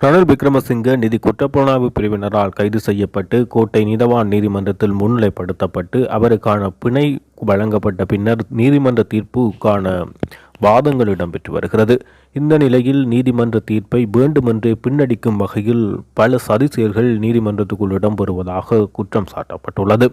ரணில் விக்ரமசிங்க நிதி குற்றப்புலனாய்வு பிரிவினரால் கைது செய்யப்பட்டு கோட்டை நீதவான் நீதிமன்றத்தில் முன்னிலைப்படுத்தப்பட்டு அவருக்கான பிணை வழங்கப்பட்ட பின்னர் நீதிமன்ற தீர்ப்புக்கான வாதங்கள் இடம்பெற்று வருகிறது. இந்த நிலையில் நீதிமன்ற தீர்ப்பை வேண்டுமென்றே பின்னடிக்கும் வகையில் பல சதி செயல்கள் நீதிமன்றத்துக்குள் இடம்பெறுவதாக குற்றம் சாட்டப்பட்டுள்ளது.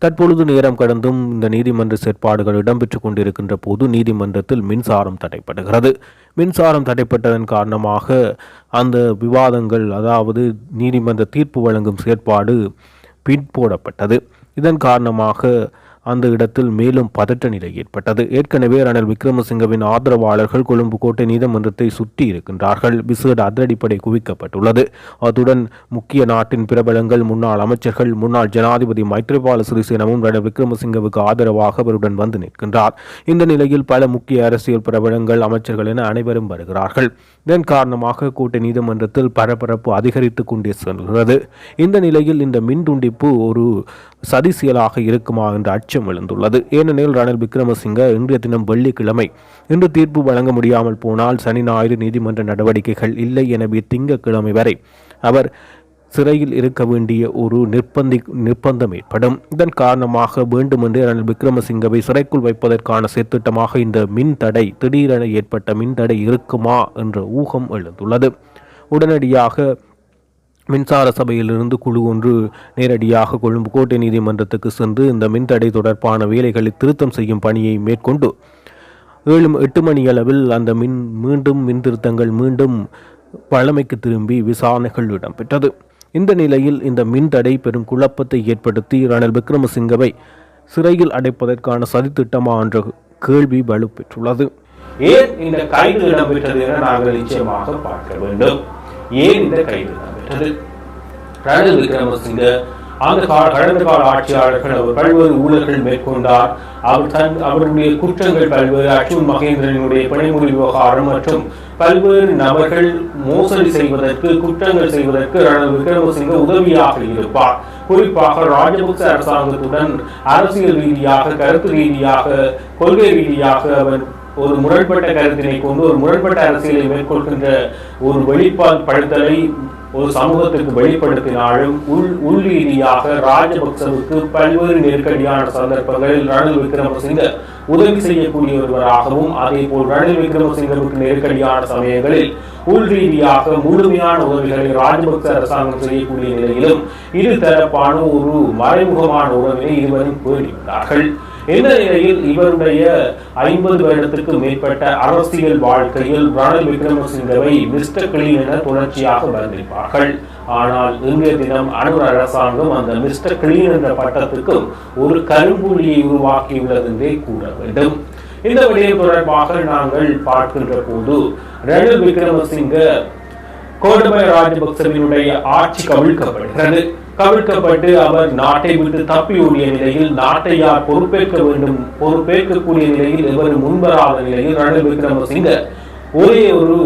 தற்பொழுது நேரம் கடந்தும் இந்த நீதிமன்ற செயற்பாடுகள் இடம்பெற்றுக் கொண்டிருக்கின்ற போது நீதிமன்றத்தில் மின்சாரம் தடைப்படுகிறது. மின்சாரம் தடைப்பட்டதன் காரணமாக அந்த விவாதங்கள், அதாவது நீதிமன்ற தீர்ப்பு வழங்கும் செயற்பாடு பின்போடப்பட்டது. இதன் காரணமாக அந்த இடத்தில் மேலும் பதற்ற நிலை ஏற்பட்டது. ஏற்கனவே ரணில் விக்ரமசிங்கவின் ஆதரவாளர்கள் கொழும்பு கோட்டை நீதிமன்றத்தை சுற்றி இருக்கின்றார்கள். விசேட அதிரடிப்படை குவிக்கப்பட்டுள்ளது. அத்துடன் முக்கிய நாட்டின் பிரபலங்கள், முன்னாள் அமைச்சர்கள், முன்னாள் ஜனாதிபதி மைத்ரிபால சிறிசேனவும் ரணில் விக்ரமசிங்கவுக்கு ஆதரவாக அவருடன் வந்து நிற்கின்றார். இந்த நிலையில் பல முக்கிய அரசியல் பிரபலங்கள், அமைச்சர்கள் என அனைவரும் வருகிறார்கள். இதன் காரணமாக கோட்டை நீதிமன்றத்தில் பரபரப்பு அதிகரித்துக் கொண்டே செல்கிறது. இந்த நிலையில் இந்த மின் துண்டிப்பு ஒரு சதி செயலாக இருக்குமா என்ற அச்சம் எழுந்துள்ளது. ஏனெனில் ரணில் விக்ரமசிங்க இன்றைய தினம் வெள்ளிக்கிழமை இன்று தீர்ப்பு வழங்க முடியாமல் போனால் சனி ஞாயிறு நீதிமன்ற நடவடிக்கைகள் இல்லை, எனவே திங்கட்கிழமை வரை அவர் சிறையில் இருக்க வேண்டிய ஒரு நிர்பந்தம் ஏற்படும். இதன் காரணமாக வேண்டுமென்றே ரணில் விக்ரமசிங்கவை சிறைக்குள் வைப்பதற்கான செயற்திட்டமாக இந்த மின் தடை, திடீரென ஏற்பட்ட மின் தடை இருக்குமா என்ற ஊகம் எழுந்துள்ளது. உடனடியாக மின்சார சபையிலிருந்து குழு ஒன்று நேரடியாக கொழும்பு கோட்டை நீதிமன்றத்துக்கு சென்று இந்த மின்தடை தொடர்பான வேலைகளை திருத்தம் செய்யும் பணியை மேற்கொண்டு 7-8 மணி அளவில் அந்த மின் திருத்தங்கள் மீண்டும் பழமைக்கு திரும்பி விசாரணைகள் இடம்பெற்றது. இந்த நிலையில் இந்த மின்தடை பெரும் குழப்பத்தை ஏற்படுத்தி ரணில் விக்ரமசிங்கவை சிறையில் அடைப்பதற்கான சதித்திட்டமா என்ற கேள்வி வலுப்பெற்றுள்ளது. ஏன் இந்த கைது இடம்பெற்றது என நாங்கள் நிச்சயமாக பார்க்க வேண்டும். ஏன் இந்த கைது இடம்பெற்றது? ரணில் விக்ரமசிங்க கடந்த கால ஆட்சியாளர்கள் அவர் பல்வேறு ஊழல்கள் மேற்கொண்டார். அவருடைய குற்றங்கள் பல்வேறு, அர்ஜுன் மகேந்திரனுடைய பிணைமுறி விவகாரம் மற்றும் பல்வேறு நபர்கள் மோசடி செய்வதற்கு, குற்றங்கள் செய்வதற்கு ரணில் விக்ரமசிங்க உதவியாக இருப்பார். குறிப்பாக ராஜபக்ச அரசாங்கத்துடன் அரசியல் ரீதியாக, கருத்து ரீதியாக, கொள்கை ரீதியாக அவர் ஒரு முரண்பட்ட கருத்தினை கொண்டு ஒரு முரண்பட்ட அரசியலை மேற்கொள்கின்ற ஒரு வெளிப்படுத்தலை ஒரு சமூகத்திற்கு வெளிப்படுத்தினாலும் உள் ரீதியாக ராஜபக்சவுக்கு பல்வேறு நெருக்கடியான சந்தர்ப்பங்களில் ரணில் விக்ரமசிங்க உதவி செய்யக்கூடியவராகவும், அதே போல் ரணில் விக்ரமசிங்கவுக்கு நெருக்கடியான சமயங்களில் உள் ரீதியாக முழுமையான உதவிகளை ராஜபக்ச அரசாங்கம் செய்யக்கூடிய நிலையிலும் இரு தரப்பான ஒரு மறைமுகமான உறவினை இருவரும் பேணியுள்ளார்கள். இந்த நிலையில் இவருடைய 50 வருடத்திற்கு மேற்பட்ட அரசியல் வாழ்க்கையில் ரணில் விக்ரமசிங்கவை மிஸ்டர் கிளீன் என தொடர்ச்சியாக வர்ணிப்பார்கள். ஆனால் இன்றைய தினம் அனுர அரசாங்கம் அந்த மிஸ்டர் கிளீன் என்ற பட்டத்துக்கும் ஒரு கரும்புள்ளியை உருவாக்கியுள்ளது என்றே கூற வேண்டும். இந்த விடயம் தொடர்பாக நாங்கள் பார்க்கின்ற போது ரணில் விக்ரமசிங்க கோட்டபய ராஜபக்சவினுடைய ஆட்சி கவிழ்க்கப்படுகிறது. கவிழ்க்கப்பட்டு அவர் நாட்டை விட்டு தப்பியோடிய நிலையில் நாட்டை யார் பொறுப்பேற்கக்கூடிய நிலையில் இவர் முன்வராத நிலையில் ரணில் விக்ரமசிங்க ஒரே ஒரு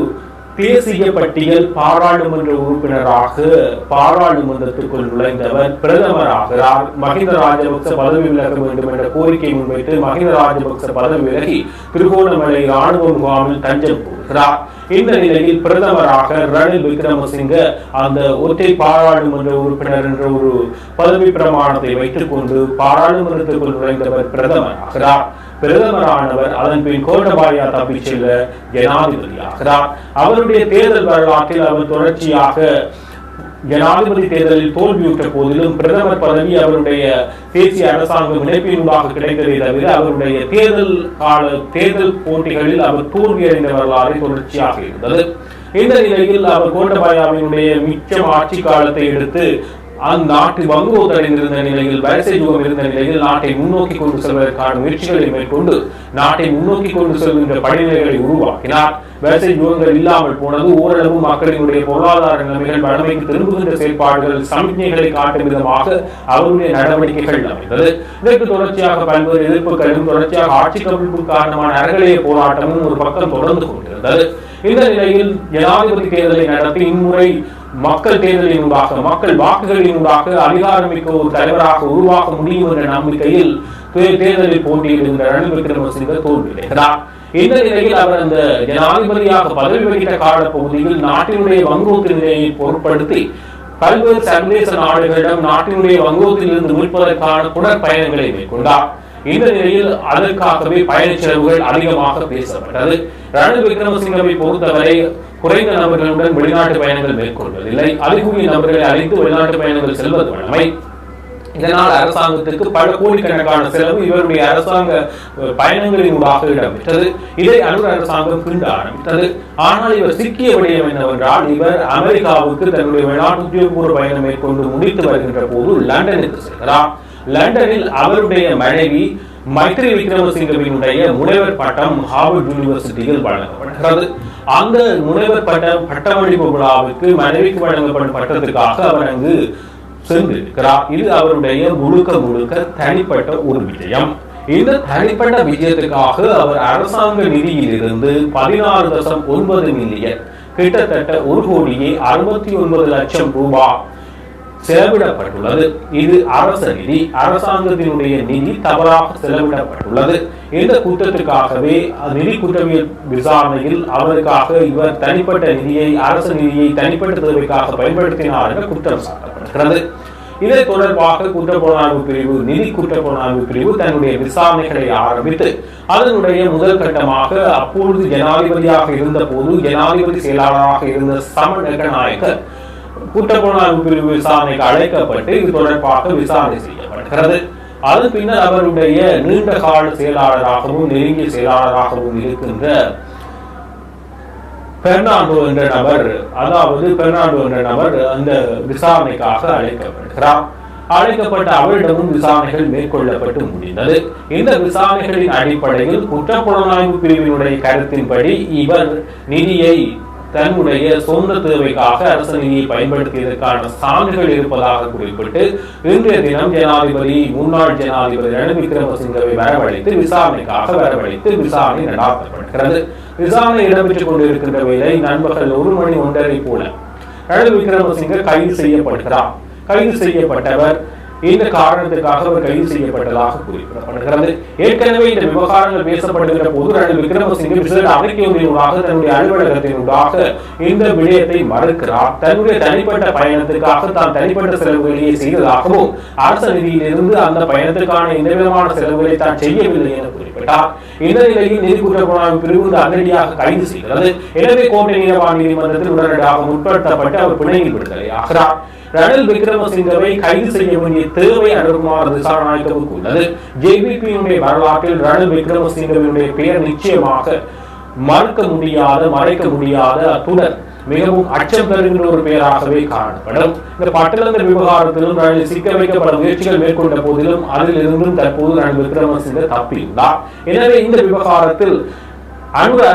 தேசிய பட்டியல் பாராளுமன்ற உறுப்பினராக பாராளுமன்றத்திற்குள் நுழைந்தவர் பிரதமராகிறார். மஹிந்த ராஜபக்ச பதவி விலக வேண்டும் என்ற கோரிக்கை முன்வைத்து மஹிந்த ராஜபக்ச பதவி விலகி திருகோணமலை ராணுவ முகாமில் தஞ்சம் போகிறார். இந்த நிலையில் பிரதமராக ரணில் விக்ரமசிங்க அந்த ஒற்றை பாராளுமன்ற உறுப்பினர் என்ற ஒரு பதவி பிரமாணத்தை வைத்துக் கொண்டு பாராளுமன்றத்திற்குள் நுழைந்தவர் பிரதமராகிறார். பிரதமரானவர் அதன் பின் கோட்டபாயா தப்பி செல்ல ஜனாதிபதியாகிறார். அவருடைய தேர்தல் வரலாற்றில் அவர் தொடர்ச்சியாக ஜனாதிபதி தேர்தலில் தோல்வியுற்ற போதிலும் பிரதமர் பதவி அவருடைய தேசிய அரசாங்கம் இணைப்பினூடாக கிடைத்ததை தவிர அவருடைய தேர்தல் போட்டிகளில் அவர் தோல்வியடைந்த வரலாறு தொடர்ச்சியாக இருந்தது. இந்த நிலையில் அவர் கோட்டபாயாவினுடைய மிச்சம் ஆட்சி காலத்தை எடுத்து அந்நாட்டு வங்குரோத்தடைந்திருந்த நிலையில், வரிசை யுகம் இருந்த நிலையில் நாட்டை முன்னோக்கி கொண்டு செல்வதற்கான முயற்சிகளை மேற்கொண்டு நாட்டை முன்னோக்கி கொண்டு செல்கின்ற படிநிலைகளை உருவாக்கினார். வரிசை யுகங்கள் இல்லாமல் போனது. ஓரளவு மக்களினுடைய பொருளாதார நிலைமைகள் வளமைக்கு திரும்புகின்ற செயல்பாடுகள், சமிக்ஞைகளை காட்டும் விதமாக அவருடைய நடவடிக்கைகள் அமைந்தது. இதற்கு தொடர்ச்சியாக பல்வேறு எதிர்ப்புகளும் தொடர்ச்சியாக ஆட்சி கவிழ்ப்பு காரணமான அறகலைய போராட்டமும் ஒரு பக்கம் தொடர்ந்து கொண்டிருந்தது. இந்த நிலையில் ஜனாதிபதி தேர்தலை நடத்தி இம்முறை மக்கள் தேர்தலினூடாக, மக்கள் வாக்குகளினூடாக அதிகாரமிக்க ஒரு தலைவராக உருவாக்க முடியும் என்ற நம்பிக்கையில் தேர்தலில் போட்டியிடுகின்ற ரணில் விக்ரமசிங்க தோல்வியடைகிறார். இந்த நிலையில் அவர் அந்த ஜனாதிபதியாக பதவி வகித்த காலப்பகுதியில் நாட்டினுடைய வங்கோத்து நிலையை பொருட்படுத்தி பல்வேறு சர்வதேச நாடுகளிடம் நாட்டினுடைய வங்கோத்தில் இருந்து மீட்பதற்கான குடற்பயணங்களை மேற்கொண்டார். இந்த நிலையில் அதற்காகவே பயண செலவுகள் அதிகமாக பேசப்பட்டது. ரணில் விக்ரமசிங்கவை பொறுத்தவரை குறைந்த நபர்களுடன் வெளிநாட்டு பயணங்கள் மேற்கொள்வதில்லை. அதிகூடிய நபர்களை அழைத்து வெளிநாட்டு பயணங்கள் செல்வது வழமை. இதனால் அரசாங்கத்திற்கு பல கோடிக்கணக்கான செலவு இவருடைய அரசாங்க பயணங்களின் ஊடாக இடம்பெற்றது. இதை அனுர் அரசாங்கம் கிண்ட ஆரம்பித்தது. ஆனால் இவர் சிக்கிய விடயம் என்னவென்றால், இவர் அமெரிக்காவுக்கு தன்னுடைய வெளிநாட்டு உத்தியோகபூர்வ பயணம் மேற்கொண்டு முடித்து வருகின்ற போது லண்டனுக்கு செல்கிறார். லண்டனில் அவருடைய மனைவி மைத்ரி விக்ரமசிங்கவினுடைய முனைவர் பட்டம் ஹார்வர்ட் யூனிவர்சிட்டியில் வழங்கப்படுகிறது. அந்த முனைவர் பட்டமளிப்பு விழாவுக்கு மனைவிக்கு வழங்கப்படும் பட்டத்திற்காக அவர் அங்கு சென்றிருக்கிறார். இது அவருடைய முழுக்க தனிப்பட்ட ஒரு விஜயம். இந்த தனிப்பட்ட விஜயத்துக்காக அவர் அரசாங்க நிதியில் இருந்து 16.9 மில்லியன், கிட்டத்தட்ட 1,69,00,000 ரூபாய் செலவிடப்பட்டுள்ளது. இது அரச நிதி, அரசாங்கத்தினுடைய நிதி தவறாக செலவிடப்பட்டுள்ளது. இந்த குற்றத்திற்காகவே நிதி குற்றவியல் விசாரணையில் அவருக்காக இவர் தனிப்பட்ட நிதியை, அரசு நிதியை தனிப்பட்ட தேவைக்காக பயன்படுத்தினார் என்ற குற்றம் சாட்டப்படுகிறது. இதை தொடர்பாக குற்றப்புலனாய்வு பிரிவு, நிதி குற்றப்புலனாய்வு பிரிவு தன்னுடைய விசாரணைகளை ஆரம்பித்து அதனுடைய முதல் கட்டமாக அப்பொழுது ஜனாதிபதியாக இருந்த போது ஜனாதிபதி செயலாளராக இருந்த சமன் ஏகநாயக்க குற்றப்புலனாய்வு பிரிவு விசாரணைக்கு அழைக்கப்பட்டு இது தொடர்பாக விசாரணை செய்யப்படுகிறது. அது பின்னர் அவருடைய நீண்ட கால செயலாளராகவும் நெருங்கிய செயலாளராகவும் இருக்கின்ற பெர்னாண்டோ என்ற நபர் அந்த விசாரணைக்காக அழைக்கப்படுகிறார். அழைக்கப்பட்ட அவரிடமும் விசாரணைகள் மேற்கொள்ளப்பட்டு முடிந்தது. இந்த விசாரணைகளின் அடிப்படையில் குற்றப்புலனாய்வு பிரிவினுடைய கருத்தின்படி இவர் நிதியை தன்னுடைய சொந்த தேவைக்காக அரசு நிதியை பயன்படுத்தியதற்கான சான்றுகள் இருப்பதாக குறிப்பிட்டு இன்றைய தினம் முன்னாள் ஜனாதிபதி ரணில் விக்ரமசிங்கவை வரவழைத்து விசாரணை நடாத்தப்படுகிறது. விசாரணை இடம்பெற்றுக் கொண்டிருக்கின்ற வேளை நண்பர்கள் 1:01 போல ரணில் விக்ரமசிங்க கைது செய்யப்படுகிறார். கைது செய்யப்பட்டவர் இந்த காரணத்துக்காக அவர் கைது செய்யப்பட்டதாக குறிப்பிடப்படுகிறது. ஏற்கனவே இந்த விவகாரங்கள் பேசப்படுகின்ற போது ரணில் விக்ரமசிங்கே விசேட அறிக்கையூடாக தன்னுடைய அலுவலகத்தினூடாக இந்த விடயத்தை மறுக்கிறார். தன்னுடைய தனிப்பட்ட பயணத்துக்காக தான் தனிப்பட்ட செலவுகளையே செய்ததாகவும் அரசு நிதியிலிருந்து அந்த பயணத்துக்கான எந்த விதமான செலவுகளை தான் செய்யவில்லை என குறிப்பிட்டார். இந்த நிலையில் நிதி குற்றப்புலனாய்வு பிரிவு அதிரடியாக கைது செய்கிறது. எனவே கோட்டை நீதவான் நீதிமன்றத்தில் உடனடியாக முற்படுத்தப்பட்டு அவர் பிணையில் விடுதலை ஆகிறார். ரணில் விக்ரமசிங்கவை கைது செய்ய வேண்டிய தேவை அனுர்குமார் திசாநாயக்கவுக்கு உள்ளது. ஜேவிபியினுடைய வரலாற்றில் ரணில் விக்ரமசிங்கவினுடைய பெயர் நிச்சயமாக மறைக்க முடியாத அத்துடன் மிகவும் அச்சம் தருகின்ற ஒரு பெயராகவே காணப்படும். இந்த பட்டலந்த விவகாரத்திலும் ரணில் சிக்க வைக்கப்பட முயற்சிகள் மேற்கொண்ட போதிலும் அதில் இருந்தும் தற்போது ரணில் விக்ரமசிங்க தப்பியுள்ளார். எனவே இந்த விவகாரத்தில் அனுர்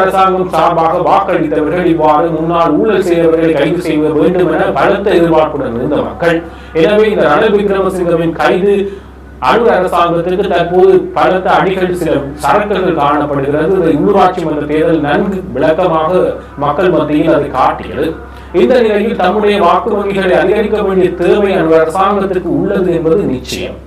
அரசாங்கம் சார்பாக வாக்களித்தவர்கள் இவ்வாறு முன்னாள் ஊழல் செய்தவர்களை கைது செய்ய வேண்டும் என பலத்த எதிர்பார்ப்புடன் இருந்த மக்கள். எனவே இந்த ரணில் விக்ரமசிங்கவின் கைது அனுர் அரசாங்கத்திற்கு தற்போது பலத்த அடிகள், சில சரக்குகள் காணப்படுகிறது. உள்ளூராட்சி மன்ற தேர்தல் நன்கு விளக்கமாக மக்கள் மத்தியில் அதை காட்டியது. இந்த நிலையில் தம்முடைய வாக்கு வங்கிகளை அதிகரிக்க வேண்டிய தேவை அனுர் அரசாங்கத்திற்கு உள்ளது என்பது நிச்சயம்.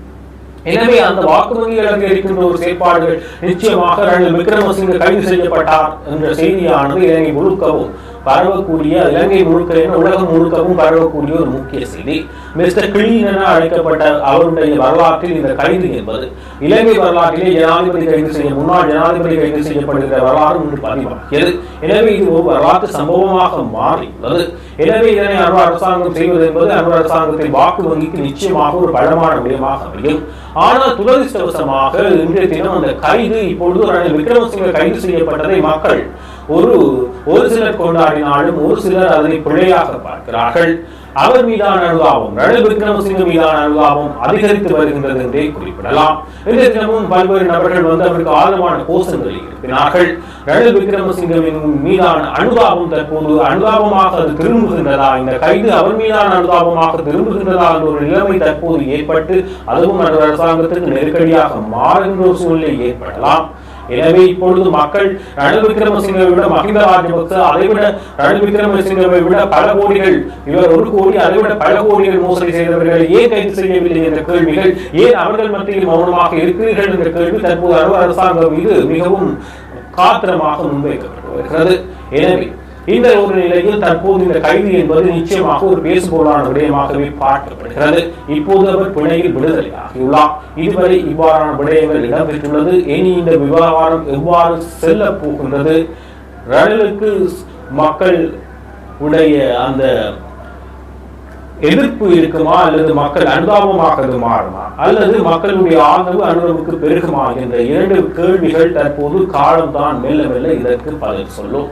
எனவே அந்த வாக்கு வங்கிகள் அதிகரிக்கின்ற ஒரு செயற்பாடுகள் நிச்சயமாக ரணில் விக்ரமசிங்க கைது செய்யப்பட்டார் என்ற செய்தியானது இலங்கை முழுக்கவும் பரவக்கூடிய, இலங்கை முழுக்க உலகம் முழுக்கவும் பரவக்கூடிய ஒரு முக்கிய செய்தி. மிஸ்டர் கிளீன் என அழைக்கப்பட்ட அவருடைய வரலாற்றில் இந்த கைது என்பது இலங்கை வரலாற்றிலே முன்னாள் ஜனாதிபதி கைது செய்யப்படுகிற வரலாறு ஒன்று பதிவாகியது. எனவே இது ஒரு வரலாற்று சம்பவமாக மாறியுள்ளது. எனவே இதனை அனுர் அரசாங்கம் செய்வது என்பது அனுர் அரசாங்கத்தின் வாக்கு வங்கிக்கு நிச்சயமாக ஒரு பலமான விடயமாக அமையும். ஆனால் துரதிருஷ்டவசமாக இன்றைய தினம் அந்த கைது, இப்பொழுது ரணில் விக்ரமசிங்க கைது செய்யப்பட்டதை மக்கள் ஒரு சிலர் கொண்டாடினாலும் ஒரு சிலர் அதனை பிழையாக பார்க்கிறார்கள். அவர் மீதான அனுதாபம், ரணில் விக்ரமசிங்க மீதான அனுதாபம் அதிகரித்து வருகின்றது என்றே குறிப்பிடலாம். இன்றைய தினமும் பல்வேறு நபர்கள் அவருக்கு ஆதரவான கோஷங்களை எழுப்பினார்கள். ரணில் விக்ரமசிங்கவின் மீதான அனுதாபம் தற்போது அனுதாபமாக அது திரும்புகின்றதா, இந்த கைது அவர் மீதான அனுதாபமாக திரும்புகின்றதா என்ற ஒரு நிலைமை தற்போது ஏற்பட்டு அதுவும் அரசாங்கத்திற்கு நெருக்கடியாக மாறுகின்ற ஒரு சூழ்நிலை ஏற்படலாம். எனவே இப்பொழுது மக்கள் ரணில் விக்ரமசிங்கவை விட மஹிந்த ராஜபக்ச அதைவிட ரணில் விக்ரமசிங்கவை விட பல கோடிகள், இவர் 1 கோடி அதைவிட பல கோடிகள் மோசடி செய்தவர்களை ஏன் கைது செய்யவில்லை என்ற கேள்விகள், ஏன் அவர்கள் மத்தியில் மௌனமாக இருக்கிறீர்கள் என்ற கேள்வி தற்போது அரசாங்கம் மீது மிகவும் காத்திரமாக முன்வைக்கப்பட்டு வருகிறது. எனவே இந்த ஒரு நிலையில் தற்போது இந்த கைது என்பது நிச்சயமாக ஒரு பேசுபொருளான விடயமாகவே பார்க்கப்படுகிறது. இப்போது அவர் பிணையில் விடுதலையாகியுள்ளார். இதுவரை இவ்வாறான விடயங்கள் இடம்பெற்றுள்ளது. இனி இந்த விவகாரம் எவ்வாறு செல்ல போகின்றது, ரணிலுக்கு மக்கள் உடைய அந்த எதிர்ப்பு இருக்குமா, அல்லது மக்கள் அனுதாபமாக மாறுமா, அல்லது மக்களுடைய ஆதரவு அனுபவத்துக்கு பெருகுமா என்ற 2 கேள்விகள் தற்போது காலம்தான் மெல்ல மெல்ல இதற்கு பதில் சொல்லும்.